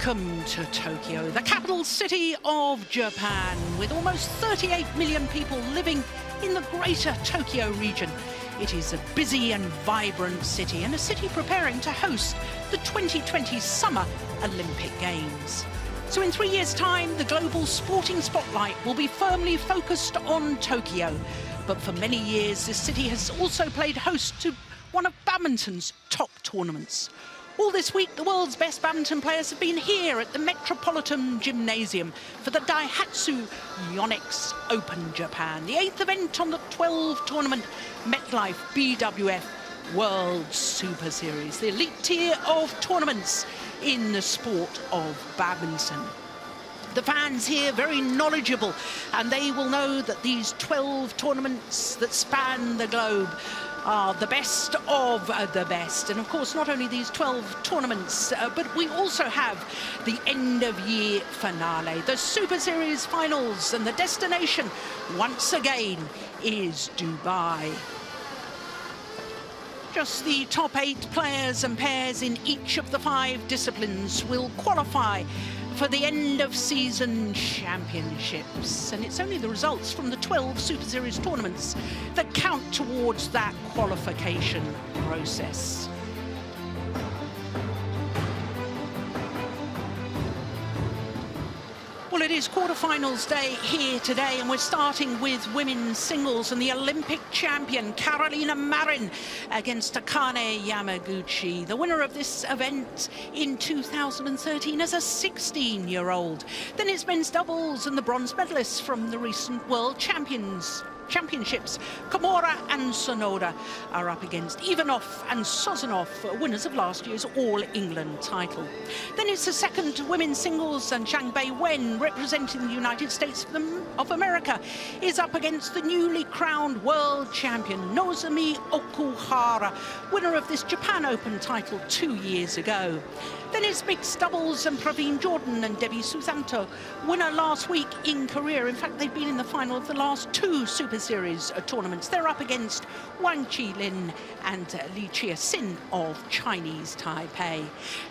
Welcome to Tokyo, the capital city of Japan, with almost 38 million people living in the greater Tokyo region. It is a busy and vibrant city, and a city preparing to host the 2020 Summer Olympic Games. So in 3 years' time, the global sporting spotlight will be firmly focused on Tokyo. But for many years, this city has also played host to one of badminton's top tournaments. All this week, the world's best badminton players have been here at the Metropolitan Gymnasium for the Daihatsu Yonex Open Japan, the 8th event on the 12 tournament MetLife BWF World Superseries, the elite tier of tournaments in the sport of badminton. The fans here very knowledgeable, and they will know that these 12 tournaments that span the globe are the best of the best. And of course, not only these 12 tournaments, but we also have the end-of-year finale, the Super Series finals, and the destination, once again, is Dubai. Just the top 8 players and pairs in each of the 5 disciplines will qualify for the end-of-season championships. And it's only the results from the 12 Super Series tournaments that count towards that qualification process. Well, it is quarterfinals day here today, and we're starting with women's singles and the Olympic champion Carolina Marin against Akane Yamaguchi, the winner of this event in 2013 as a 16-year-old. Then it's men's doubles, and the bronze medalists from the recent World Championships, Komura and Sonoda, are up against Ivanov and Sozonov, winners of last year's All-England title. Then it's the second women's singles, and Zhang Wen, representing the United States of America, is up against the newly crowned world champion Nozomi Okuhara, winner of this Japan Open title 2 years ago. Then it's mixed doubles, and Praveen Jordan and Debbie Susanto, winner last week in Korea. In fact, they've been in the final of the last 2 Super Series tournaments. They're up against Wang Qilin and Li Chia-sin of Chinese Taipei.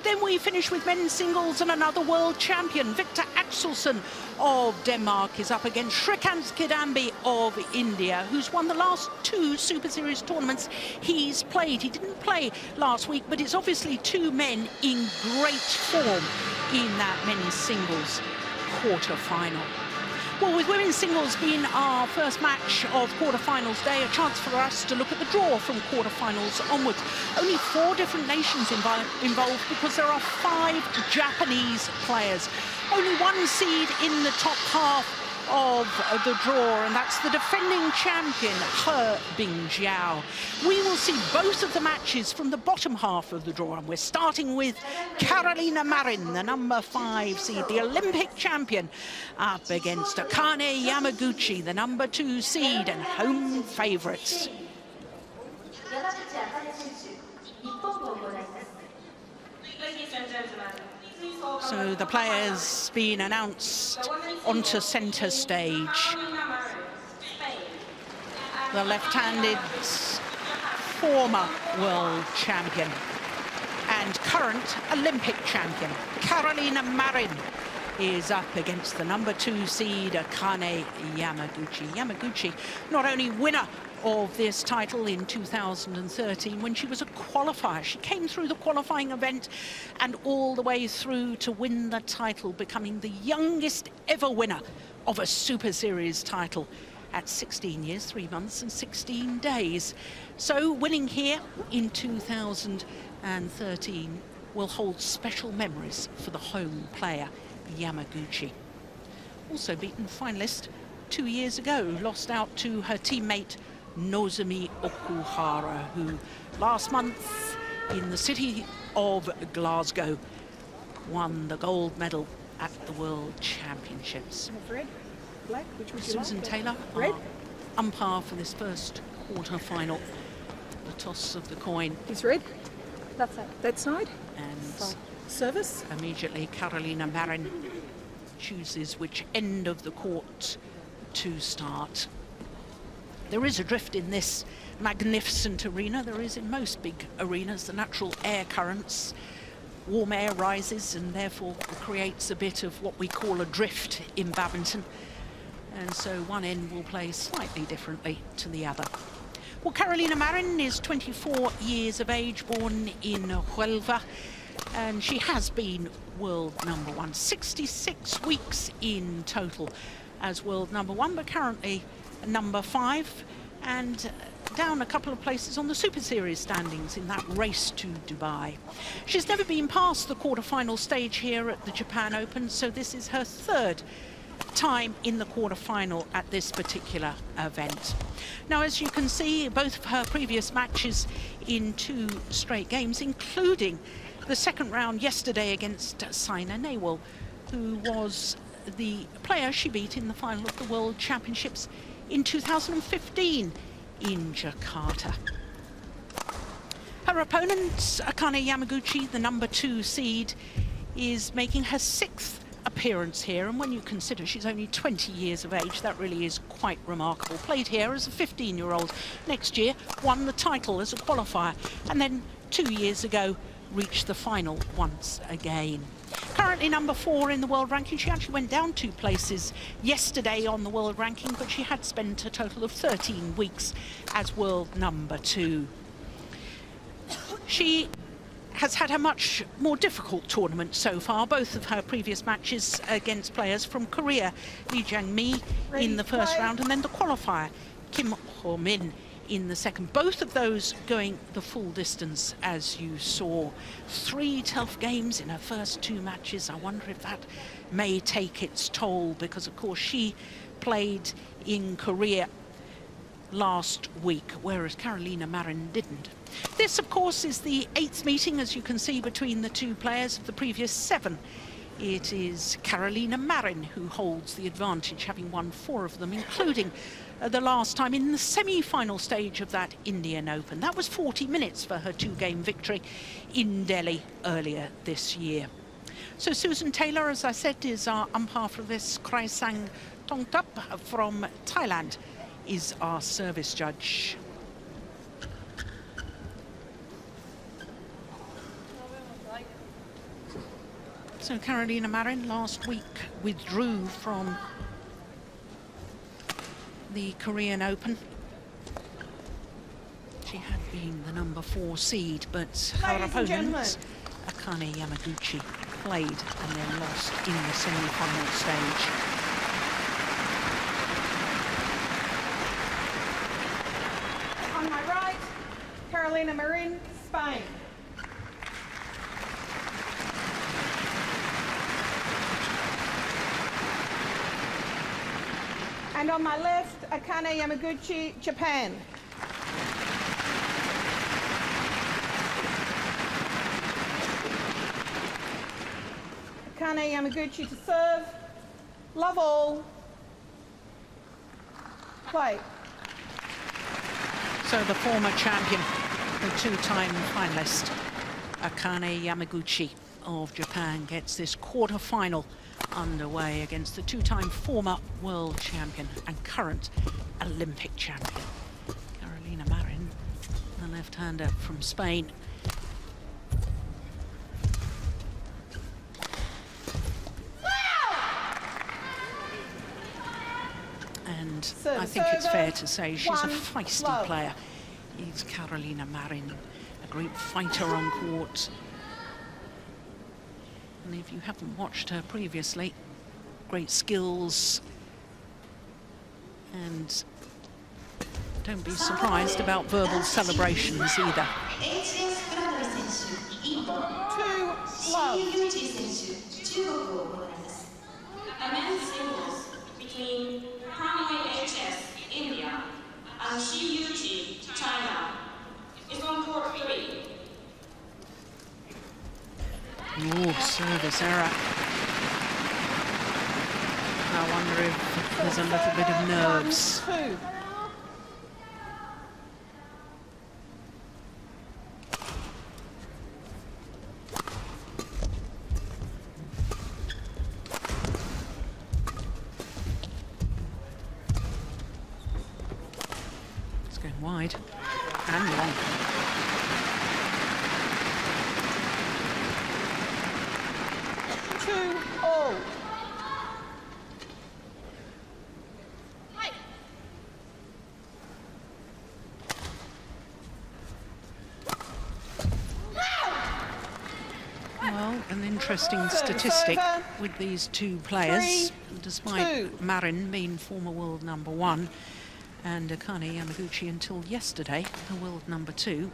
Then we finish with men's singles, and another world champion, Victor Axelsen of Denmark, is up against Shrikant Kidambi of India, who's won the last 2 Super Series tournaments he's played. He didn't play last week, but it's obviously 2 men in great form in that men's singles quarter-final. Well, with women's singles being our first match of quarter-finals day, a chance for us to look at the draw from quarter-finals onwards. Only 4 different nations involved because there are 5 Japanese players. Only 1 seed in the top half of the draw, and that's the defending champion, He Bingjiao. We will see both of the matches from the bottom half of the draw, and we're starting with Carolina Marin, the number 5 seed, the Olympic champion, up against Akane Yamaguchi, the number 2 seed and home favourites. So the players being announced onto centre stage. The left-handed former world champion and current Olympic champion Carolina Marin is up against the number 2 seed Akane Yamaguchi. Yamaguchi, not only winner of this title in 2013 when she was a qualifier. She came through the qualifying event and all the way through to win the title, becoming the youngest ever winner of a Super Series title at 16 years, 3 months and 16 days. So winning here in 2013 will hold special memories for the home player Yamaguchi. Also beaten finalist 2 years ago, lost out to her teammate Nozomi Okuhara, who last month in the city of Glasgow won the gold medal at the World Championships. Red, black, which would you Susan like? Taylor, Red? umpire for this first quarter-final. The toss of the coin. Is red? That side? And service? Immediately Carolina Marin chooses which end of the court to start. There is a drift in this magnificent arena. There is in most big arenas, the natural air currents warm air rises and therefore creates a bit of what we call a drift in badminton. And so one end will play slightly differently to the other. Well, Carolina Marin is 24 years of age, born in Huelva, and she has been world number one, 66 weeks in total as world number one, but currently number 5 and down a couple of places on the Super Series standings in that race to Dubai. She's never been past the quarterfinal stage here at the Japan Open, so this is her 3rd time in the quarterfinal at this particular event. Now, as you can see, both of her previous matches in 2 straight games, including the second round yesterday against Saina Nehwal, who was the player she beat in the final of the World Championships in 2015 in Jakarta. Her opponent, Akane Yamaguchi, the number 2 seed, is making her 6th appearance here, and when you consider she's only 20 years of age, that really is quite remarkable. Played here as a 15-year-old. Next year, won the title as a qualifier, and then 2 years ago reached the final once again. Currently number 4 in the world ranking. She actually went down 2 places yesterday on the world ranking, but she had spent a total of 13 weeks as world number 2. She has had a much more difficult tournament so far. Both of her previous matches against players from Korea, Lee Jang-mi in the first round, and then the qualifier, Kim Ho-min, in the second. Both of those going the full distance, as you saw. 3 tough games in her first 2 matches. I wonder if that may take its toll, because of course she played in Korea last week, whereas Carolina Marin didn't. This, of course, is the 8th meeting, as you can see, between the 2 players of the previous 7. It is Carolina Marin who holds the advantage, having won 4 of them, including the last time in the semi-final stage of that Indian Open. That was 40 minutes for her 2-game victory in Delhi earlier this year. So Susan Taylor, as I said, is our umpire for this. Kraisang Tongtap from Thailand is our service judge. So Carolina Marin last week withdrew from the Korean Open. She had been the number 4 seed, but her opponent, Akane Yamaguchi, played and then lost in the semi-final stage. On my right, Carolina Marin, Spain. And on my left, Akane Yamaguchi, Japan. Akane Yamaguchi to serve. Love all. Play. So the former champion, the 2-time finalist, Akane Yamaguchi of Japan, gets this quarter-final underway against the 2-time former world champion and current Olympic champion, Carolina Marin, the left-hander from Spain. And I think it's fair to say she's a feisty player. Is Carolina Marin, a great fighter on court. And if you haven't watched her previously, great skills. And don't be surprised about verbal celebrations either. 2 love. A men's singles between M1-WS, India, and Yuchi, China, is on court 3. Oh, service error. I wonder if there's a little bit of nerves. 1-2. It's going wide and long. 2-all. Well, an interesting statistic with these two players, 3-2. despite Marin being former world #1 and Akane Yamaguchi until yesterday, the world #2.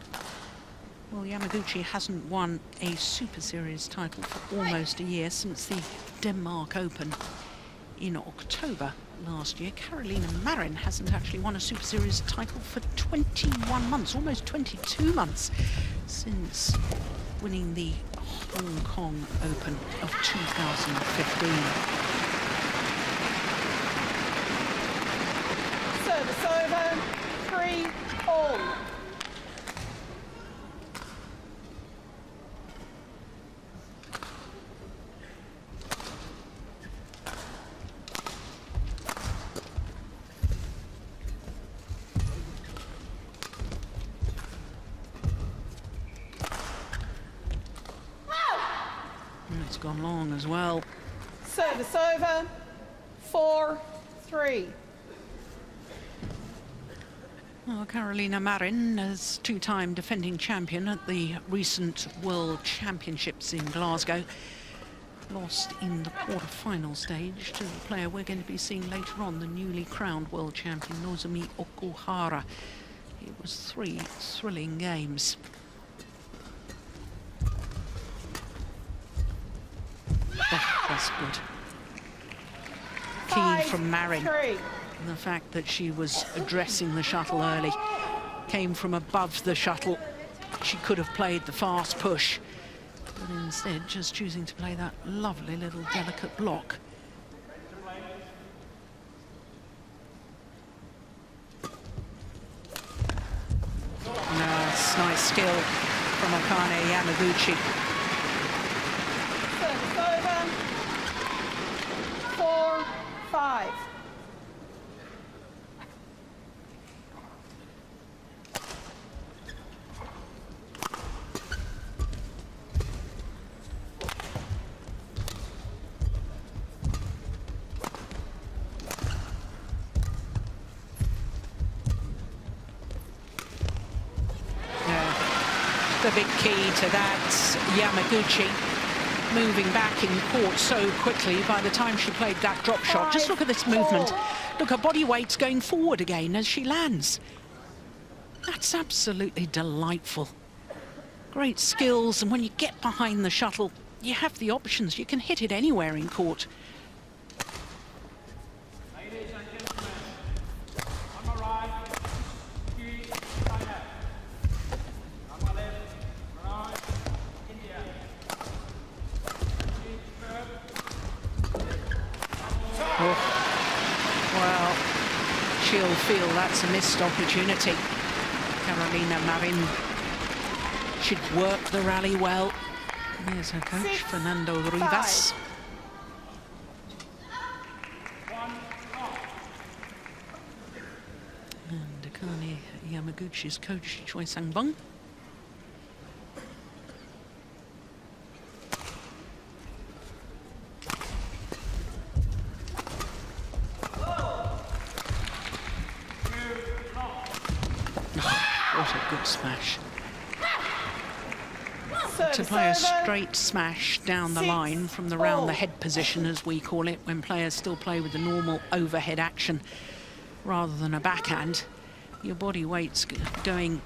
Well, Yamaguchi hasn't won a Super Series title for almost a year, since the Denmark Open in October last year. Carolina Marin hasn't actually won a Super Series title for 21 months, almost 22 months, since winning the Hong Kong Open of 2015. Service over, 3-all. It's gone long as well. Service over, 4-3. Well, Carolina Marin, as two-time defending champion at the recent World Championships in Glasgow, lost in the quarter-final stage to the player we're going to be seeing later on, the newly crowned world champion Nozomi Okuhara. It was 3 thrilling games. Oh, that's good. Key from Marin. 5-3. The fact that she was addressing the shuttle early, came from above the shuttle. She could have played the fast push, but instead just choosing to play that lovely little delicate block. Nice skill from Akane Yamaguchi. Service over, 4-5. The big key to that, Yamaguchi moving back in court so quickly by the time she played that drop shot. Just look at this movement. Look, her body weight's going forward again as she lands. That's absolutely delightful. Great skills, and when you get behind the shuttle, you have the options. You can hit it anywhere in court. Well, she'll feel that's a missed opportunity. Carolina Marin should work the rally well. Here's her coach, Fernando Rivas. And Akane Yamaguchi's coach, Choi Sang-bung. What a good smash. To play a straight smash down the line from the round the head position, as we call it, when players still play with the normal overhead action rather than a backhand, your body weight's going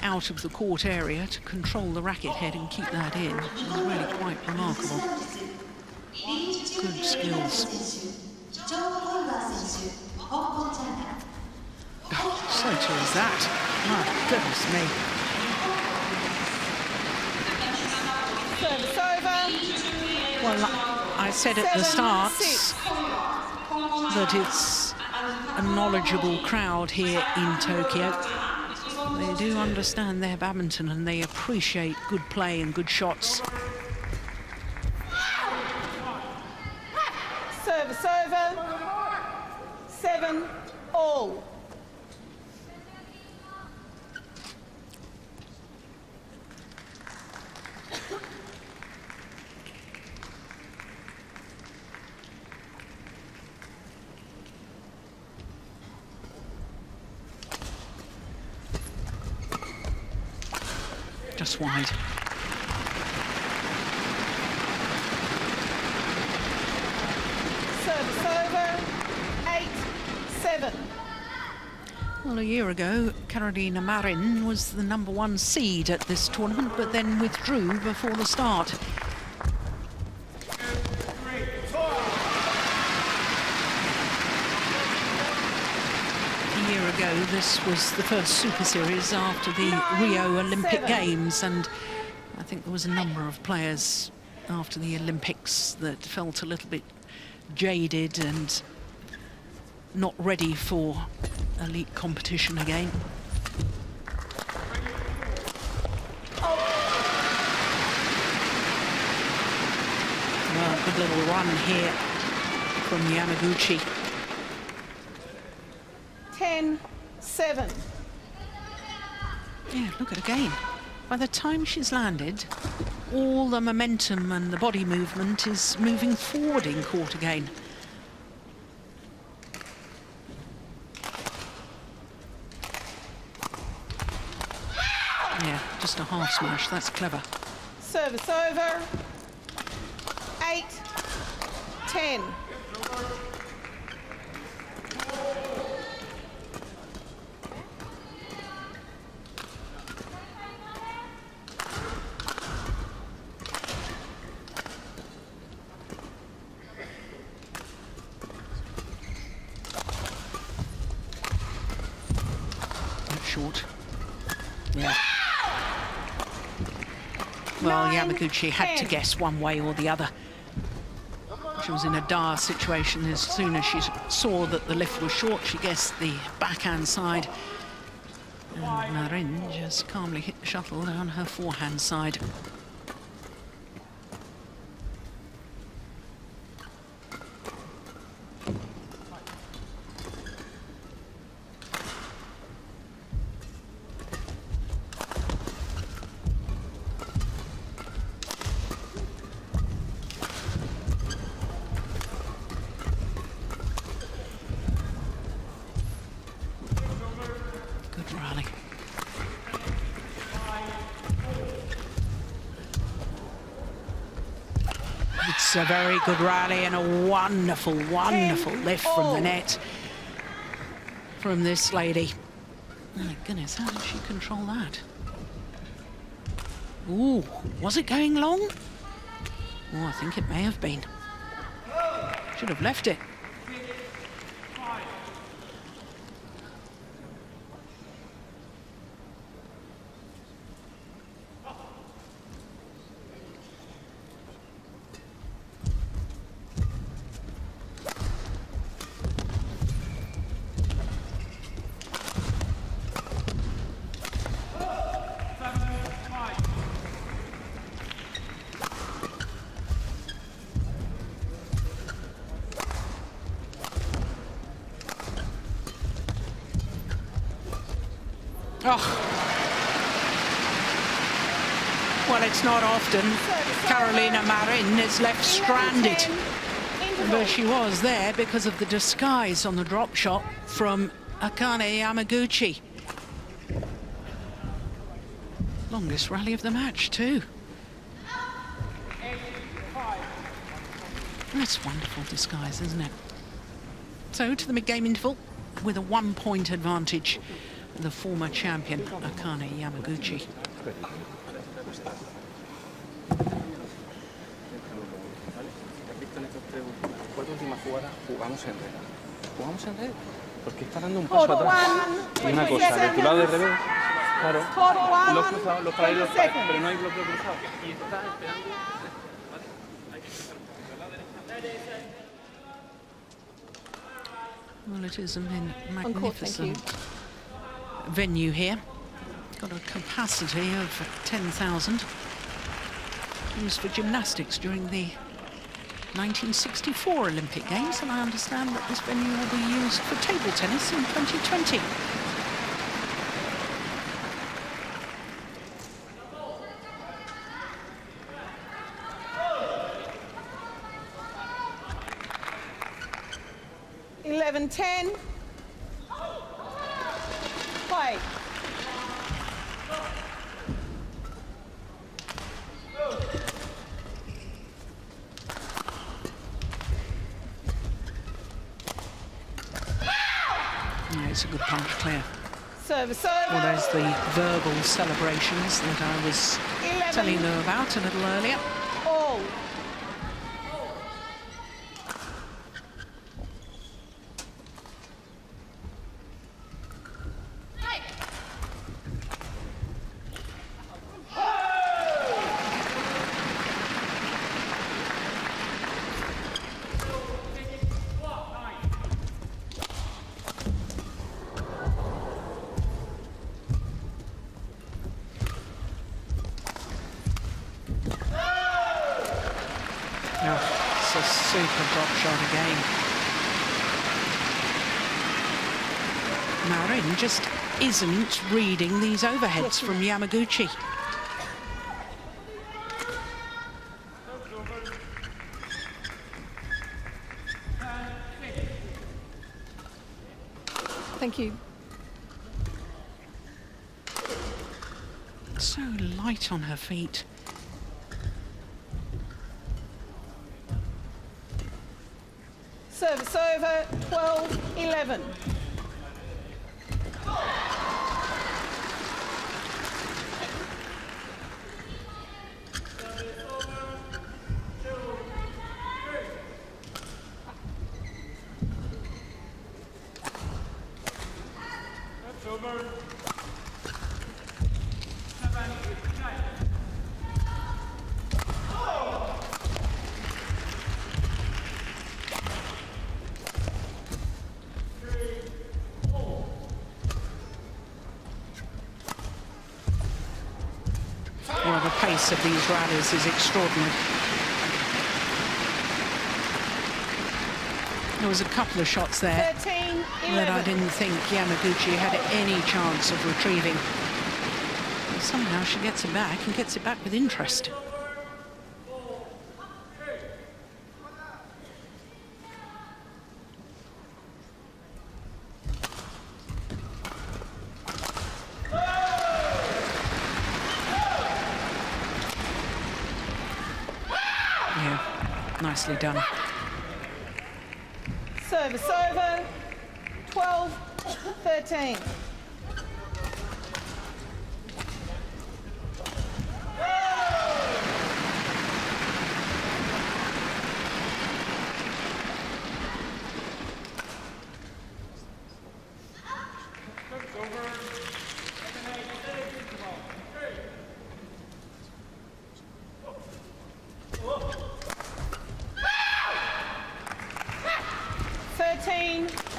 out of the court area to control the racket head and keep that in. It's really quite remarkable. Good skills. Oh, so too is that. My goodness me. Service over. Well, I said at the start that it's a knowledgeable crowd here in Tokyo. They do understand their badminton and they appreciate good play and good shots. Service over, 7-all. just wide. Service over, 8-7. Well, a year ago, Akane Marin was the #1 seed at this tournament, but then withdrew before the start. A year ago, this was the first Super Series after the Rio Olympic Games, and I think there was a number of players after the Olympics that felt a little bit jaded and not ready for elite competition again. Well, good little run here from Yamaguchi. 10-7. Yeah, look at it again. By the time she's landed, all the momentum and the body movement is moving forward in court again. Yeah, just a half smash. That's clever. Service over, 8-10. Short. Yeah. Well, Yamaguchi had to guess one way or the other. She was in a dire situation. As soon as she saw that the lift was short, she guessed the backhand side. And Marin just calmly hit the shuttle down her forehand side. It's a very good rally and a wonderful, wonderful lift from the net from this lady. Oh my goodness, how did she control that? Ooh, was it going long? Oh, I think it may have been. Should have left it. Oh. Well, it's not often Akane Marin is left stranded. But she was there because of the disguise on the drop shot from Akane Yamaguchi. Longest rally of the match, too. That's wonderful disguise, isn't it? So, to the mid-game interval with a 1-point advantage. The former champion, Akane Yamaguchi. Porque está dando un paso atrás. Y una cosa, de tu lado de revés, claro, los cruzados, los para pero no hay bloqueo cruzado. Y está esperando. Well, it is a magnificent venue here. Got a capacity of 10,000. Used for gymnastics during the 1964 Olympic Games, and I understand that this venue will be used for table tennis in 2020. $11-10. Play. Yeah, it's a good punch, clear. Service Well, over. there's the verbal celebrations that I was 11 telling you about a little earlier. all. Oh, it's a super drop shot again. Marin just isn't reading these overheads from Yamaguchi. Thank you. So light on her feet. Service over. 12-11. Well, the pace of these rallies is extraordinary. There was a couple of shots there 13-11. that I didn't think Yamaguchi had any chance of retrieving. But somehow she gets it back and gets it back with interest. Yeah, nicely done. Service over. 12-13.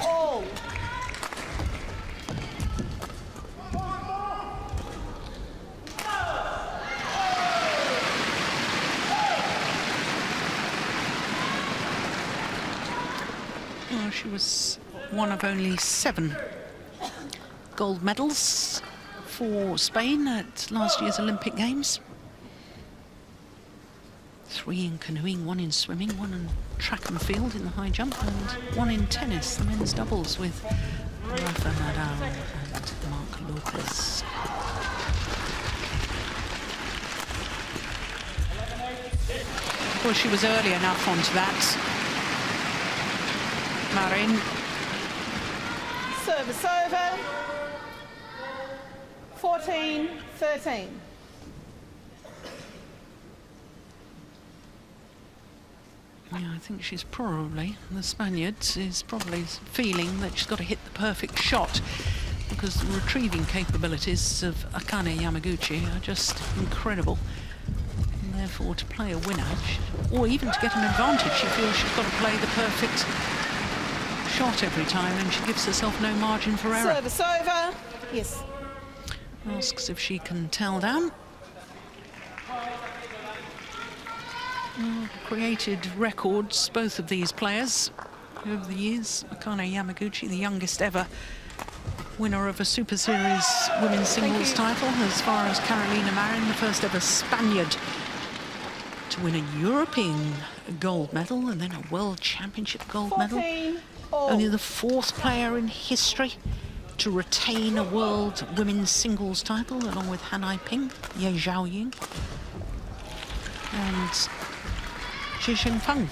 All. Well, she was one of only 7 gold medals for Spain at last year's Olympic Games. 3 in canoeing, 1 in swimming, 1 in track and field in the high jump, and 1 in tennis, the men's doubles with Rafa Nadal and Marc Lopez. Well, she was early enough onto that. Marin. Service over. 14-13. Yeah, I think she's probably, the Spaniard is probably feeling that she's got to hit the perfect shot, because the retrieving capabilities of Akane Yamaguchi are just incredible. And therefore, to play a winner, or even to get an advantage, she feels she's got to play the perfect shot every time, and she gives herself no margin for error. Service over. Yes. Asks if she can tell down. Created records, both of these players, over the years. Akane Yamaguchi, the youngest ever winner of a Super Series women's singles title, as far as Carolina Marin, the first ever Spaniard to win a European gold medal and then a World Championship gold medal. Only the 4th player in history to retain a World Women's Singles title, along with Han Ai-ping, Ye Zhaoying, and Xi Jinping.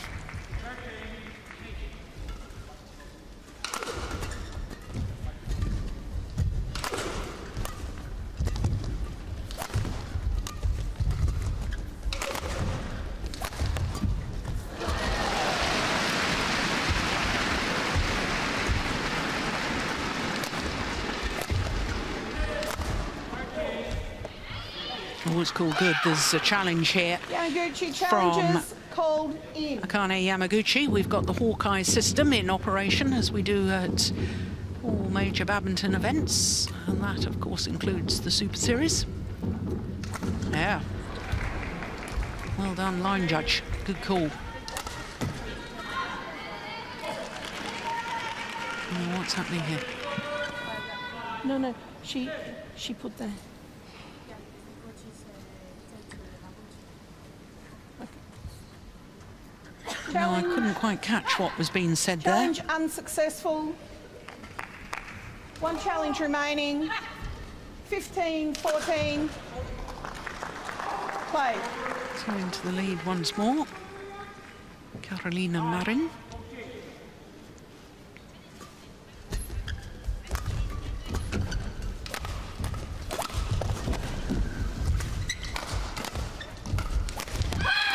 Oh, it's called good. There's a challenge here Yamaguchi from challenges called in. Akane Yamaguchi. We've got the Hawkeye system in operation, as we do at all major badminton events, and that of course includes the Super Series. Yeah. Well done, line judge. Good call. Oh, what's happening here? No, she put the... No, I couldn't quite catch what was being said there. Challenge unsuccessful. One challenge remaining. 15, 14. Play. So into the lead once more. Carolina Marin.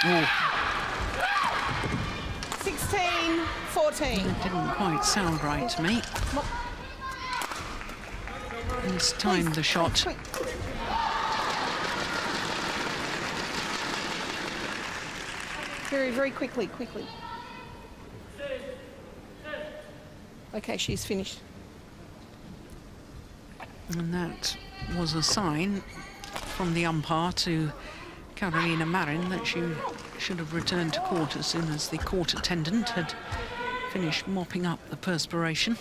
Oh. 16, 14. That didn't quite sound right to me. He's timed the shot. Quick. Very quickly. Okay, she's finished. And that was a sign from the umpire to Carolina Marin that she should have returned to court as soon as the court attendant had finished mopping up the perspiration.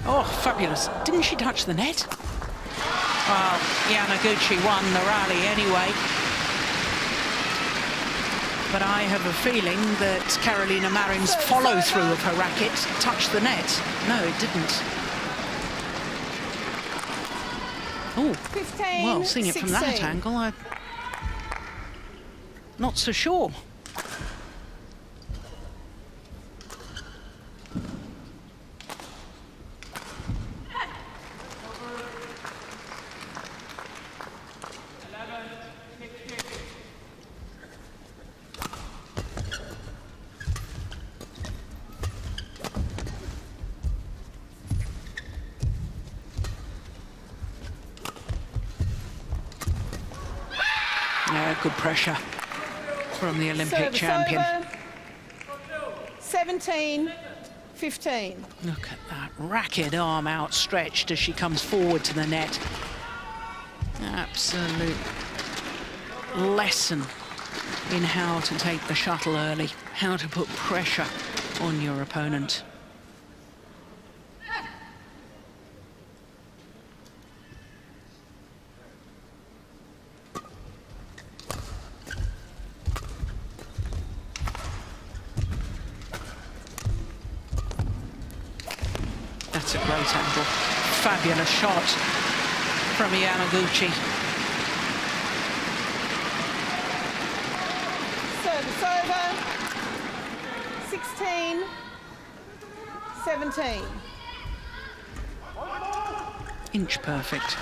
Oh, fabulous. Didn't she touch the net? Well, Yamaguchi won the rally anyway. But I have a feeling that Carolina Marin's follow-through of her racket touched the net. No, it didn't. Oh, 15, well, seeing it 16. from that angle, I'm not so sure. Good pressure from the Olympic champion. Over. 17, 15. Look at that racket arm outstretched as she comes forward to the net. Absolute lesson in how to take the shuttle early, how to put pressure on your opponent. That's a great angle. Fabulous shot from Yamaguchi. Service over. 16, 17. Inch perfect.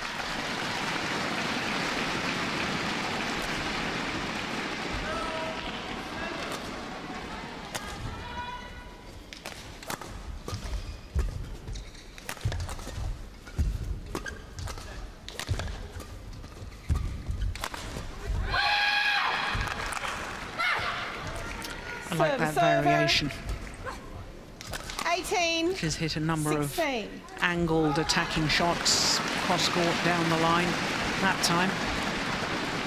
I like that variation. 18. She's hit a number 16. of angled attacking shots cross court down the line. That time,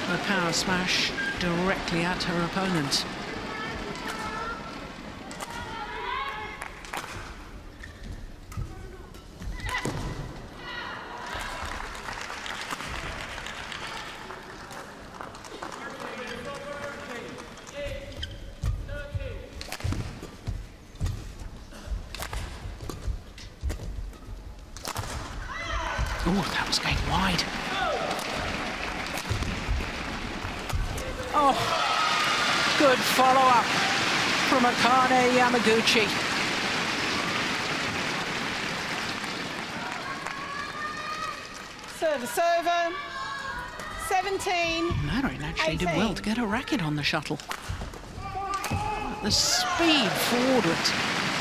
the power smash directly at her opponent. Oh, that was going wide. Oh, good follow-up from Akane Yamaguchi. Server. 17. Marin actually 18. did well to get a racket on the shuttle. The speed forward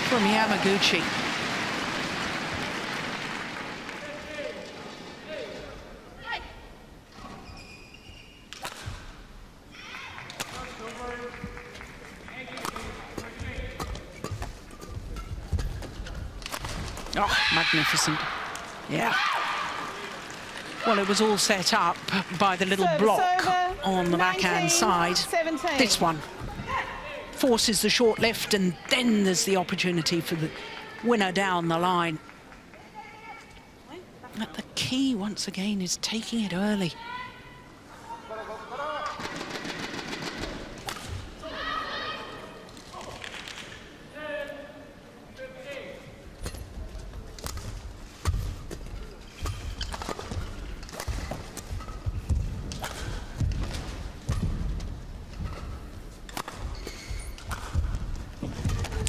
from Yamaguchi. Oh, magnificent. Yeah. Well, it was all set up by the little block on the backhand side. 17. This one forces the short lift, and then there's the opportunity for the winner down the line. But the key, once again, is taking it early.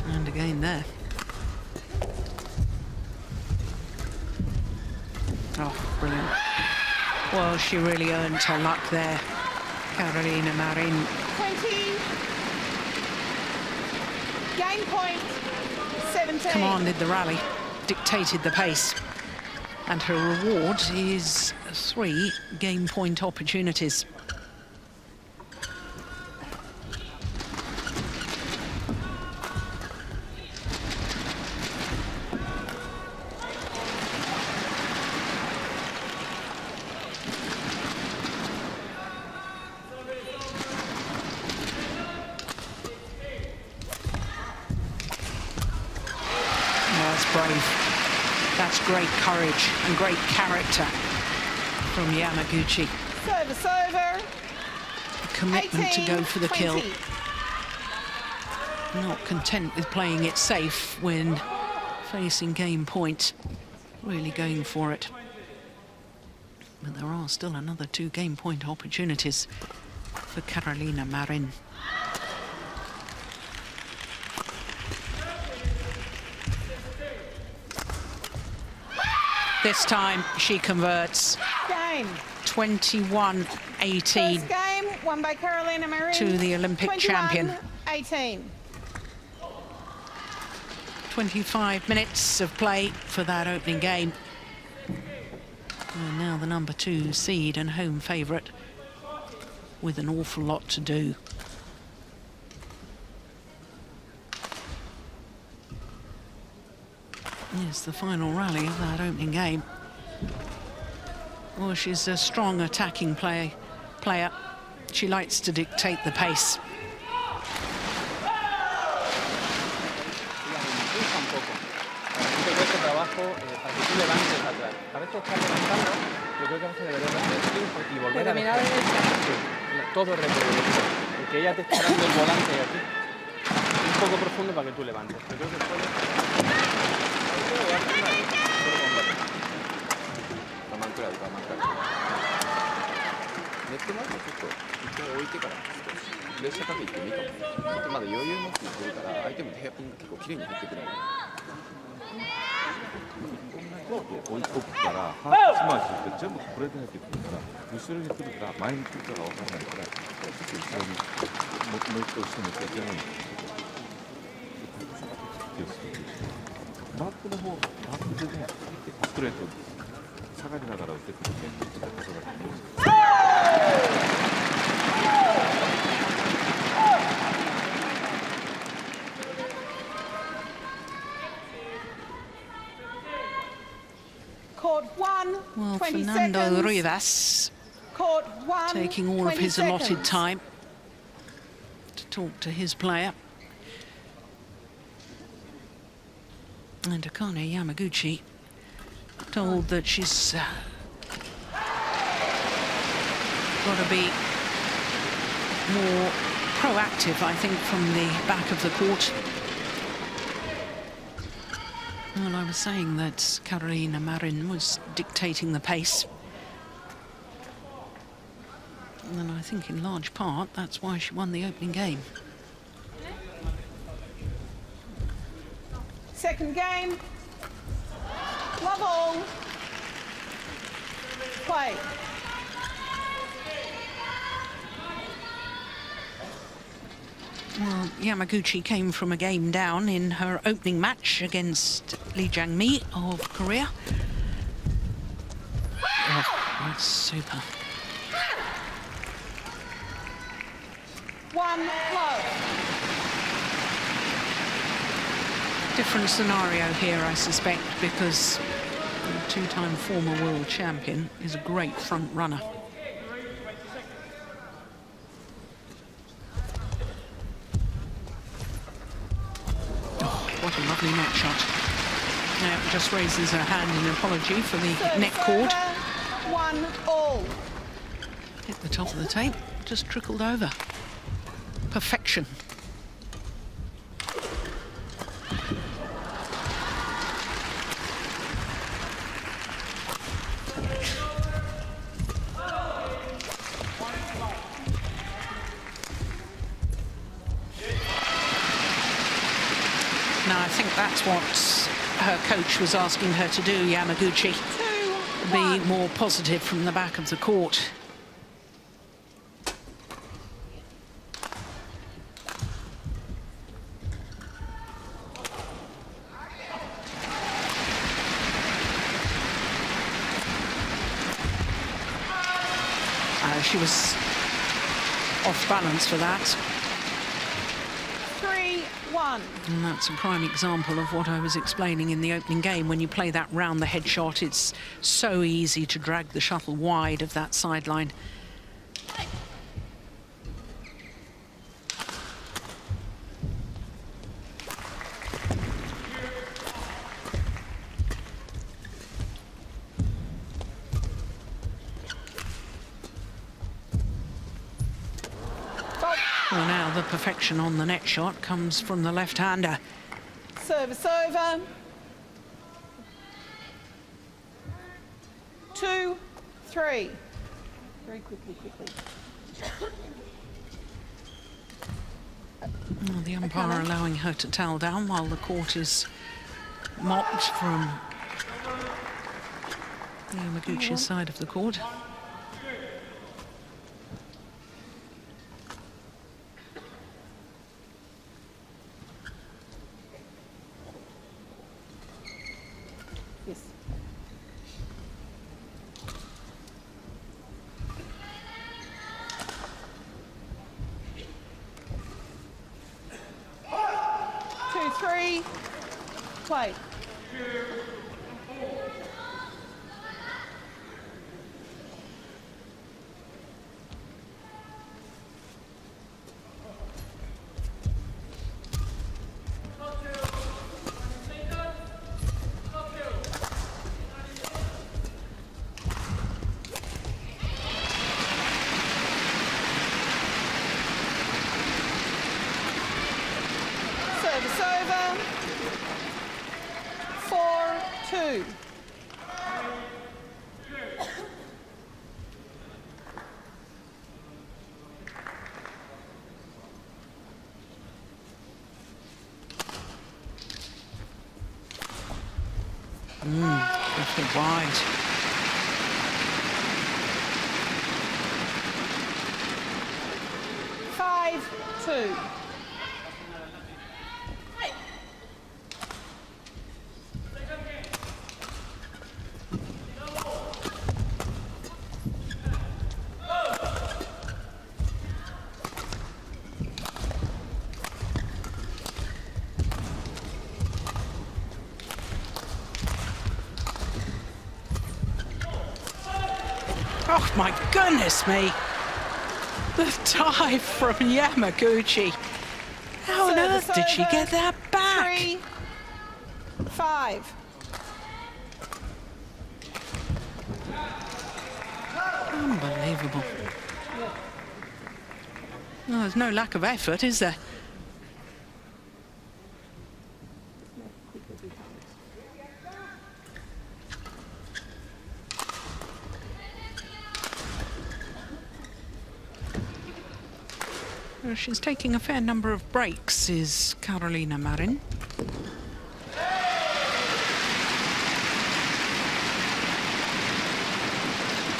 And again there. Oh, brilliant. Well, she really earned her luck there, Carolina Marin. 20. Game point. 17. Commanded the rally, dictated the pace. And her reward is 3 game point opportunities. That's great courage and great character from Yamaguchi. Server. A commitment 18, to go for the 20. kill. Not content with playing it safe when facing game point. Really going for it. But there are still another 2 game point opportunities for Carolina Marin. This time she converts. Game. 21-18. First game won by Carolina Marin. To the Olympic champion. 21-18. 25 minutes of play for that opening game. And now the number 2 seed and home favourite with an awful lot to do. Yes, the final rally of that opening game. Well, she's a strong attacking player. She likes to dictate the pace. Todo recorrido, porque ella te está dando el volante aquí, un poco profundo para que tú levantes. Yo creo que Court 1, Well, 20 Fernando seconds. Rivas Court 1, taking all of 20 his allotted seconds. time to talk to his player. And Akane Yamaguchi told that she's got to be more proactive, I think, from the back of the court. Well, I was saying that Carolina Marin was dictating the pace. And I think in large part, that's why she won the opening game. Second game. Love all. Play. Well, Yamaguchi came from a game down in her opening match against Lee Jang-mi of Korea. Oh, that's super. One love. Different scenario here, I suspect, because the two-time former world champion is a great front runner. Oh, what a lovely net shot. Now just raises her hand in apology for the net cord. 1-1. Hit the top of the tape, just trickled over. Perfection. Now, I think that's what her coach was asking her to do, Yamaguchi. Be more positive from the back of the court. She was off balance for that. 3-1. And that's a prime example of what I was explaining in the opening game. When you play that round the head shot, it's so easy to drag the shuttle wide of that sideline. Well, now the perfection on the net shot comes from the left-hander. Service over. 2-3. Very quickly. Well, the umpire allowing her to towel down while the court is mopped from the Yamaguchi's side of the court. Yes. Two, three. Play. Service over. 4-2. Left it wide. Five, two. Oh, my goodness me. The dive from Yamaguchi. How on earth did she get that back? 3-5. Unbelievable. Oh, there's no lack of effort, is there? Well, she's taking a fair number of breaks, is Carolina Marin.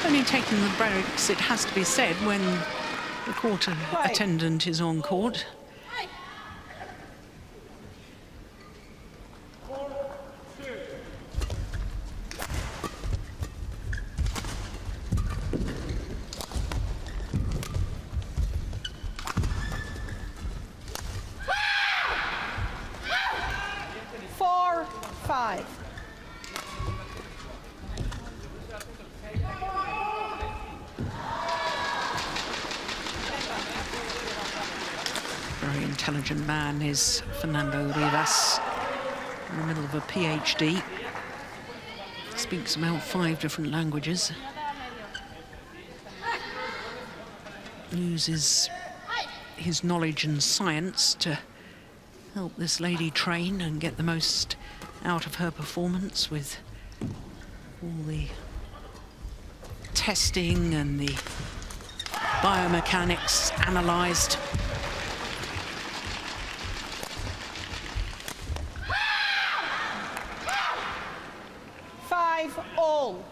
Only taking the breaks, it has to be said, when the court attendant is on court. Very intelligent man is Fernando Rivas, in the middle of a PhD. Speaks about 5 different languages. Uses his knowledge and science to help this lady train and get the most out of her performance, with all the testing and the biomechanics analysed. All.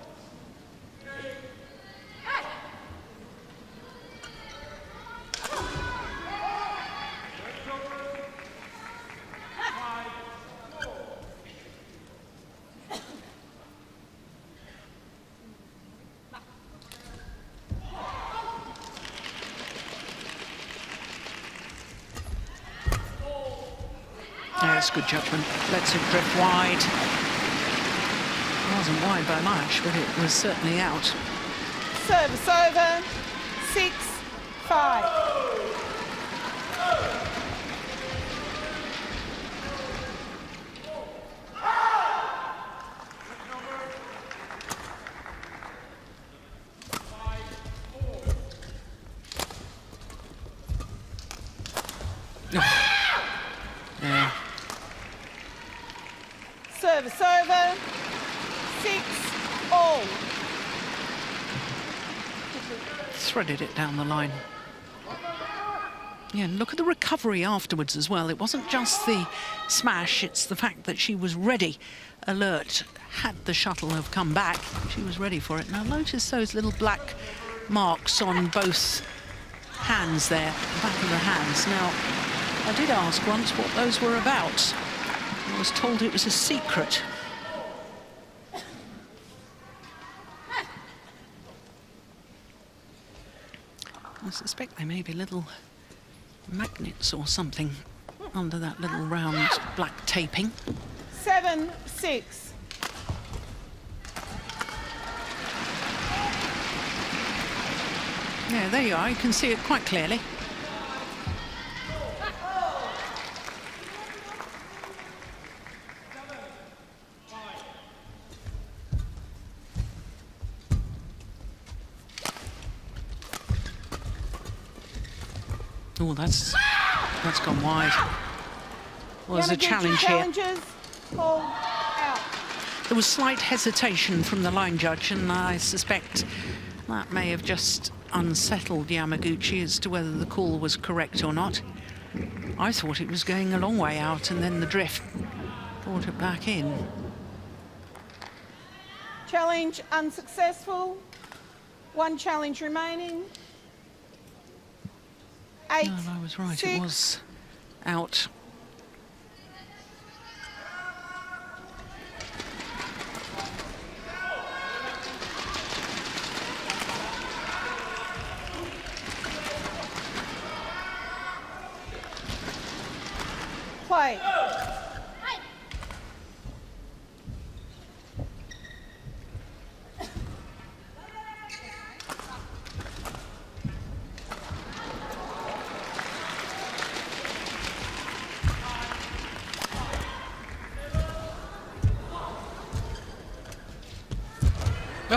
That's good judgment. Lets it drift wide. It wasn't wide by much, but it was certainly out. Service over. 6-5. Yeah. Service over. 6-all. Threaded it down the line. Yeah, and look at the recovery afterwards as well. It wasn't just the smash, it's the fact that she was ready, alert. Had the shuttle have come back, she was ready for it. Now notice those little black marks on both hands there, the back of the hands. Now, I did ask once what those were about. I was told it was a secret. I suspect they may be little magnets or something under that little round black taping. 7-6. Yeah, there you are. You can see it quite clearly. Oh, that's gone wide. Well, there's a challenge here. Hold out. There was slight hesitation from the line judge, and I suspect that may have just unsettled Yamaguchi as to whether the call was correct or not. I thought it was going a long way out, and then the drift brought it back in. Challenge unsuccessful. 1 challenge remaining. 8. No, I was right. 6. It was out. Play.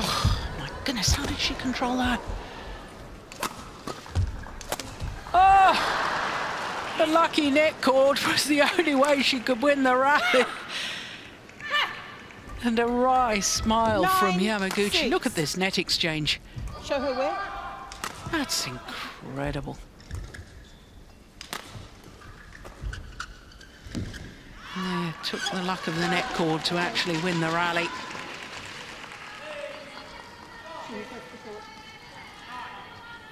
Oh, my goodness, how did she control that? Oh, the lucky net cord was the only way she could win the rally. And a wry smile from Yamaguchi. 6. Look at this net exchange. Show her where. That's incredible. took the luck of the net cord to actually win the rally.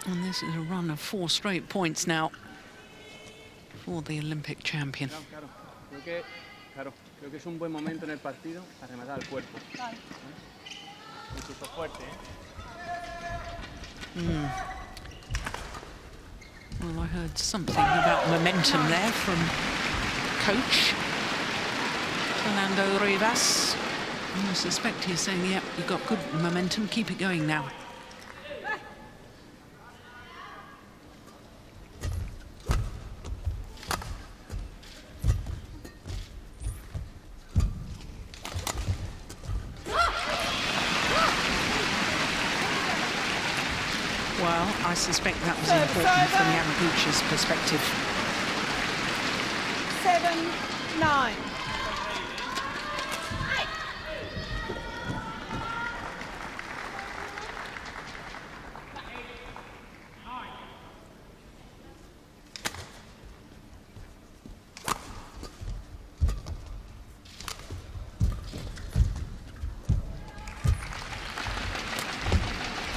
And this is a run of 4 straight points now for the Olympic champion. Creo que es un buen momento en el partido para rematar al cuerpo. Incluso fuerte, Well, I heard something about momentum there from coach Fernando Rivas. I suspect he's saying, yep, you've got good momentum, keep it going now. Well, I suspect that was important from Yamaguchi's perspective. 7-9.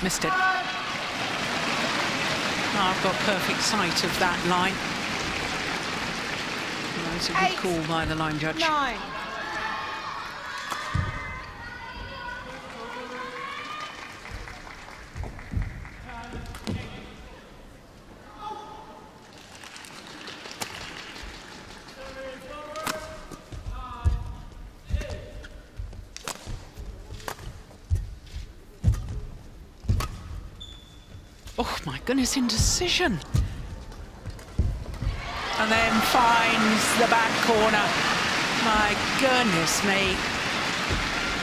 Missed it. I've got perfect sight of that line. Well, it's a good call by the line judge. 9. Oh my goodness, indecision. And then finds the back corner. My goodness me.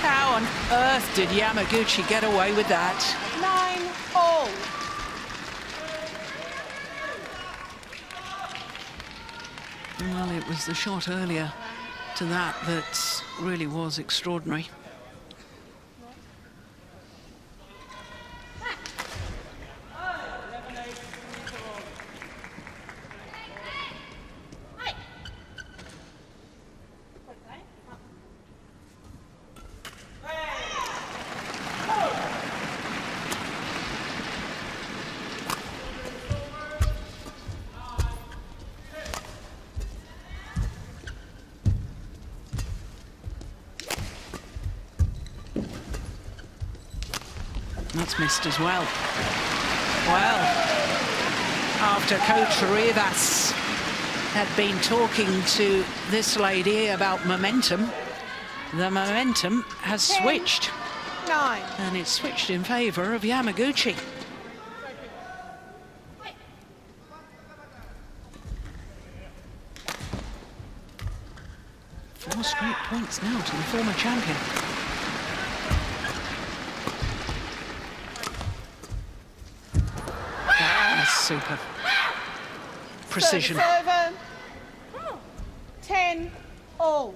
How on earth did Yamaguchi get away with that? 9-all. Well, it was the shot earlier to that that really was extraordinary. That's missed as well. Well, after Coach Rivas had been talking to this lady about momentum, the momentum has switched. 9. And it's switched in favor of Yamaguchi. Four straight points now to the former champion. Super precision. 10-all.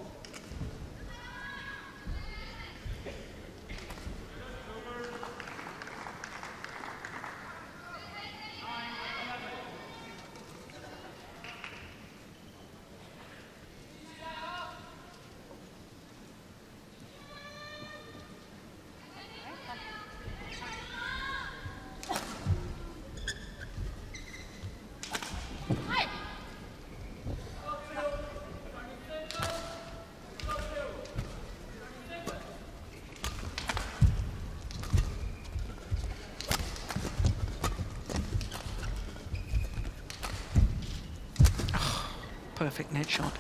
Perfect net shot.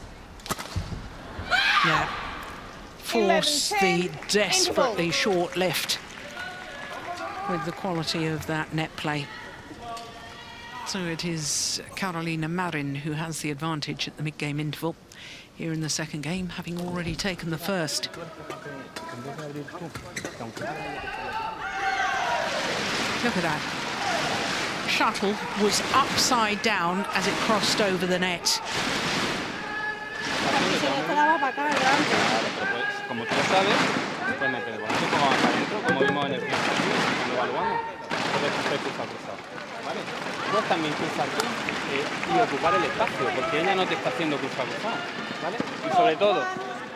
Yeah. Force the desperately short lift with the quality of that net play. So it is Carolina Marin who has the advantage at the mid-game interval here in the second game, having already taken the first. Look at that. Shuttle was upside down as it crossed over the net. Como tú sabes, pues meter el balón como para adentro, como vimos en el primer partido, cuando evaluamos, puedes hacer cruzado, ¿vale? Puedes también cruzar tú y ocupar el espacio, porque ella no te está haciendo cruzado, ¿vale? Y sobre todo,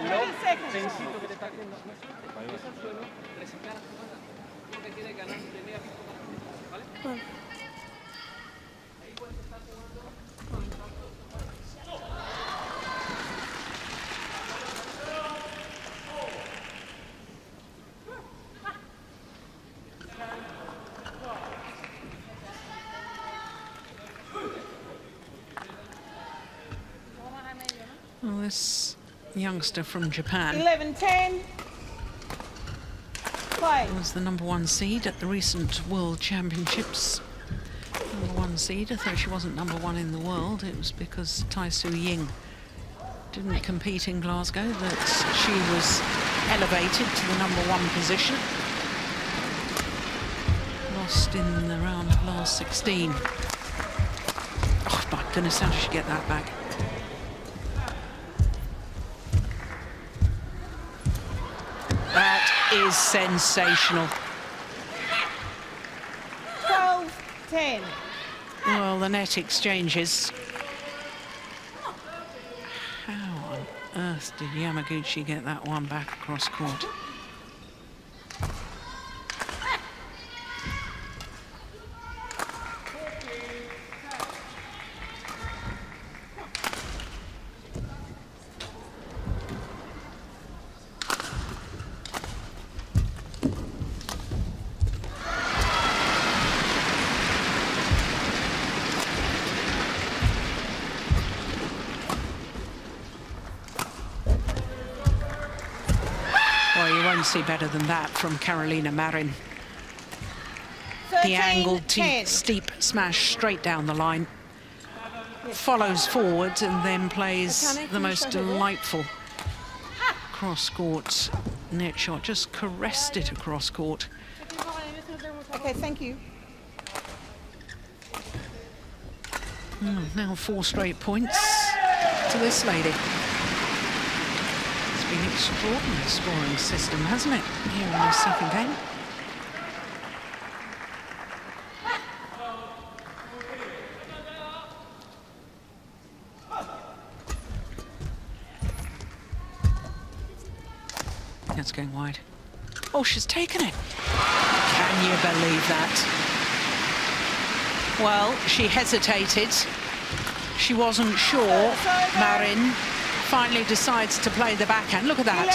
30 seconds. tensito que te está haciendo. No sueltes, es al suelo, resetear la jugada. Lo que tiene ganar de media pista, ¿vale? Well, this youngster from Japan 11-10. Play. was the #1 seed at the recent World Championships. #1 seed, although she wasn't #1 in the world, it was because Daihatsu Yonex didn't compete in Glasgow that she was elevated to the #1 position. Lost in the round of last 16. Oh my goodness, how did she get that back? That is sensational. 12-10. Well, the net exchanges. How on earth did Yamaguchi get that one back across court? Well, you won't see better than that from Carolina Marin. The angled 13-10. steep smash straight down the line. Follows forward and then plays Akane, the can you most show her there? delightful cross-court net shot. Just caressed it across court. Okay, thank you. Now 4 straight points to this lady. It's been an extraordinary scoring system, hasn't it, here in the second game? That's going wide. Oh, she's taken it. Can you believe that? Well, she hesitated. She wasn't sure. Marin finally decides to play the backhand. Look at that.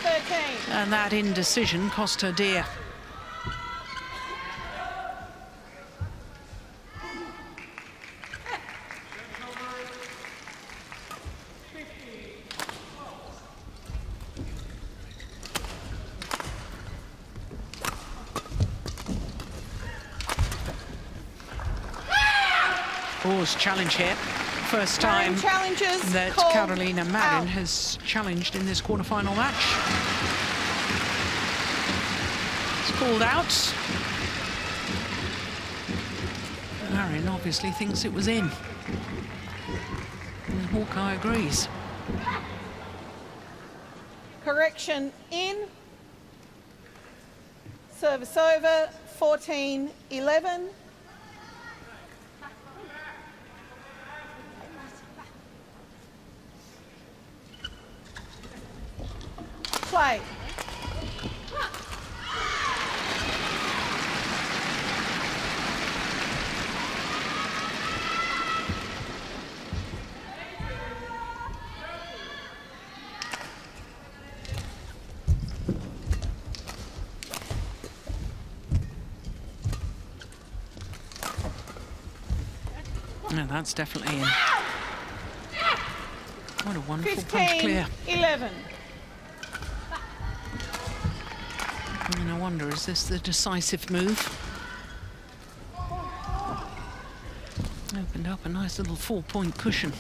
11-13. And that indecision cost her dear. Orr's challenge here. First time Marin challenges that called Carolina Marin out. has challenged in this quarterfinal match. It's called out. Marin obviously thinks it was in. And Hawkeye agrees. Correction in. Service over. 14-11. Play. No, that's definitely in. What a wonderful punch clear. 15-11. And I wonder, is this the decisive move? Opened up a nice little 4-point cushion.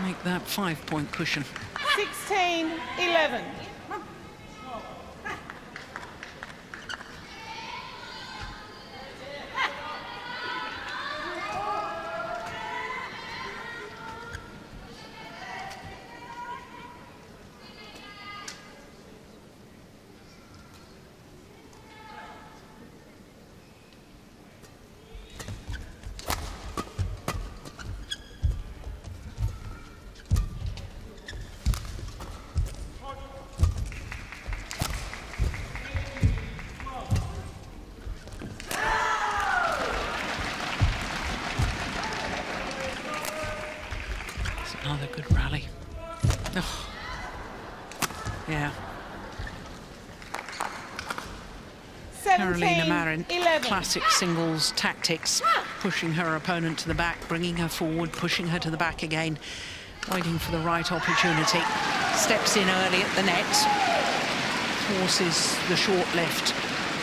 Make that 5-point cushion. 16-11. Another good rally. Oh. Yeah. Carolina Marin, 11. classic singles tactics, pushing her opponent to the back, bringing her forward, pushing her to the back again, waiting for the right opportunity. Steps in early at the net, forces the short left,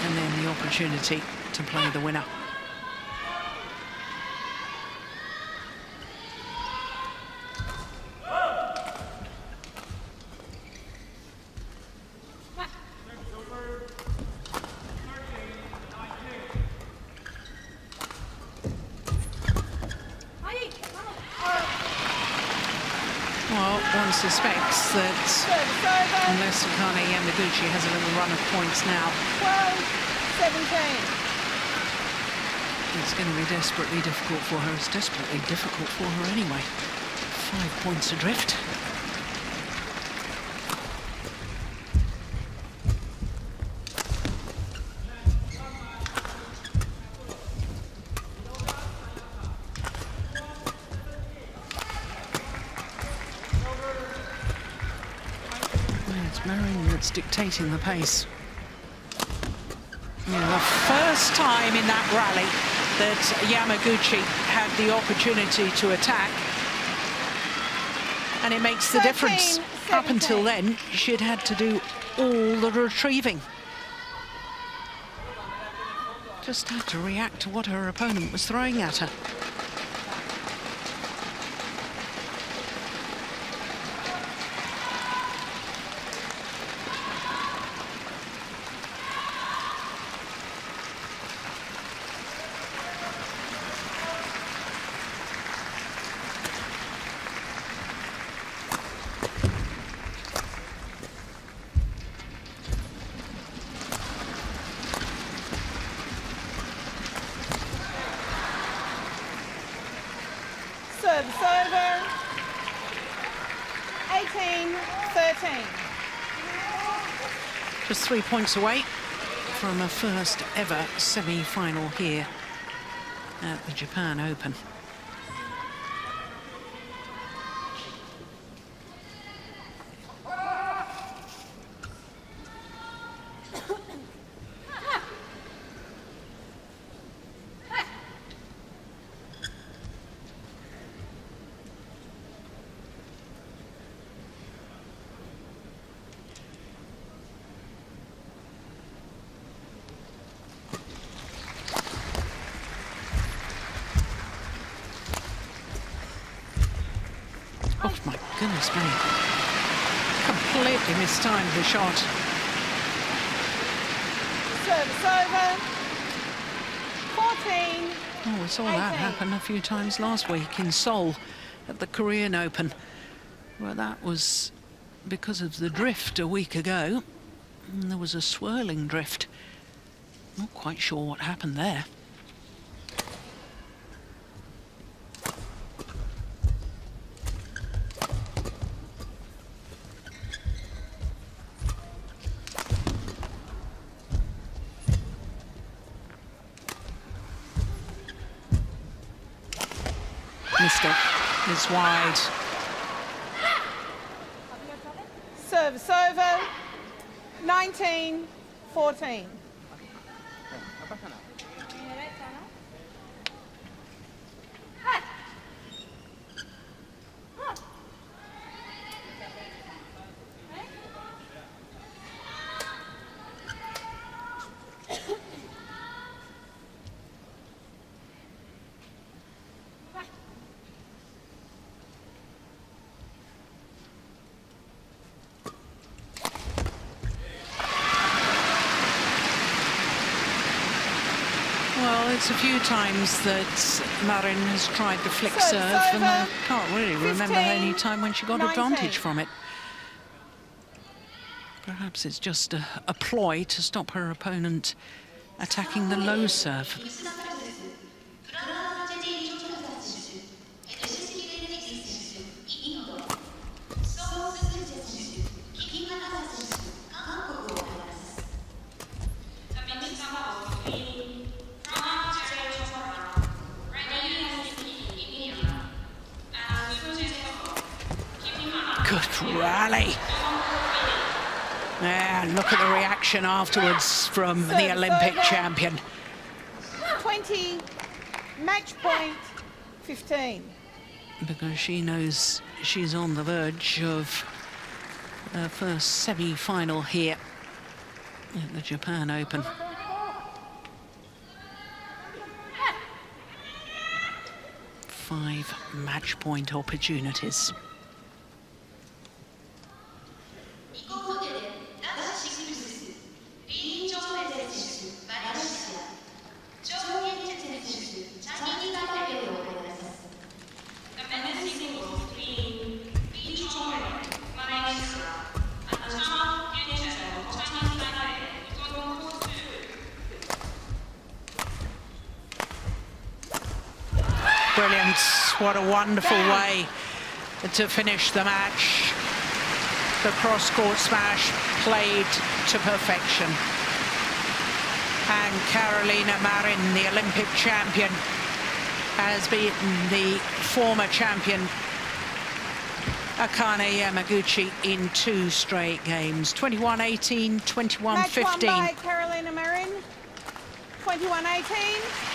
and then the opportunity to play the winner. Well, one suspects that unless Akane Yamaguchi has a little run of points now, 12-17. it's going to be desperately difficult for her. It's desperately difficult for her anyway. 5 points adrift. Marin that's dictating the pace. Yeah, the first time in that rally that Yamaguchi had the opportunity to attack, and it makes the difference. Up until then, she'd had to do all the retrieving. Just had to react to what her opponent was throwing at her. Service over. 18-13. Just 3 points away from a first ever semi-final here at the Japan Open. Oh my goodness me. Completely mistimed the shot. Service over. 14. Oh, we saw that happen a few times last week in Seoul at the Korean Open. Well, that was because of the drift a week ago. And there was a swirling drift. Not quite sure what happened there. Missed it. It's wide. Service over. 19-14. Well, it's a few times that Marin has tried the flick serve, and I can't really remember any time when she got advantage from it. Perhaps it's just a ploy to stop her opponent attacking the low serve. good rally. Yeah, look at the reaction afterwards from the Olympic champion. 20, match point 15. Because she knows she's on the verge of her first semi-final here at the Japan Open. Five match point opportunities. Brilliant. What a wonderful way to finish the match. The cross-court smash played to perfection. And Carolina Marin, the Olympic champion, has beaten the former champion Akane Yamaguchi in 2 straight games. 21-18, 21-15. Match won by Carolina Marin. 21-18.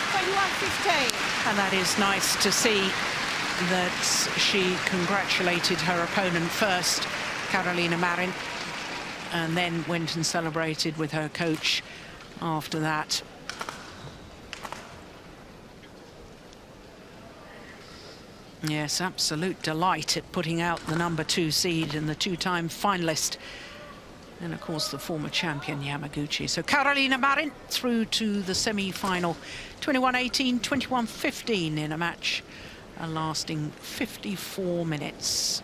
21-15. And that is nice to see that she congratulated her opponent first, Carolina Marin, and then went and celebrated with her coach after that. Yes, absolute delight at putting out the #2 seed and the 2-time finalist. And of course, the former champion Yamaguchi. So Carolina Marin through to the semi-final. 21-18, 21-15 in a match lasting 54 minutes.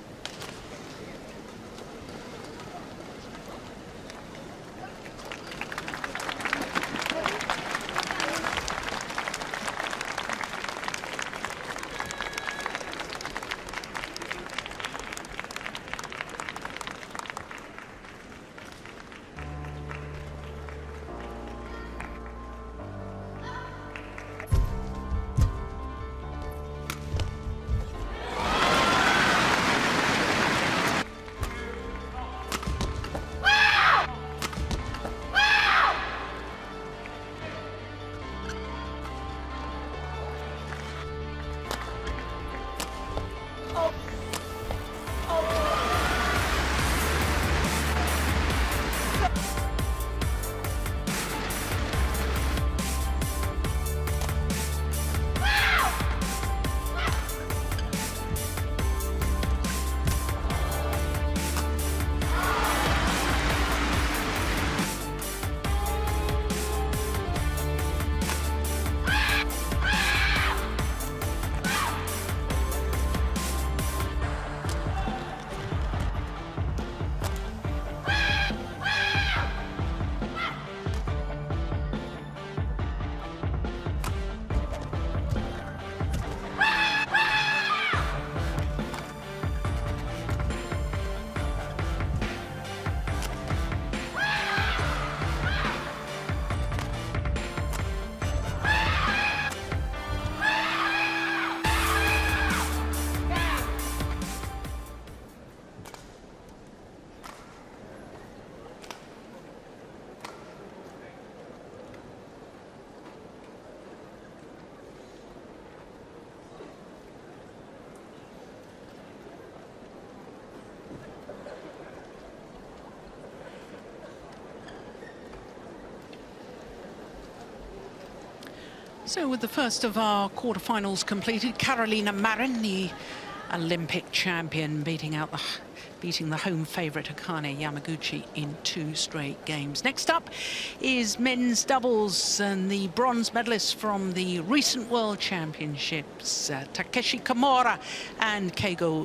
So with the first of our quarterfinals completed, Carolina Marin, the Olympic champion, beating the home favourite Akane Yamaguchi in 2 straight games. Next up is men's doubles, and the bronze medalists from the recent World Championships, Takeshi Kimura and Keigo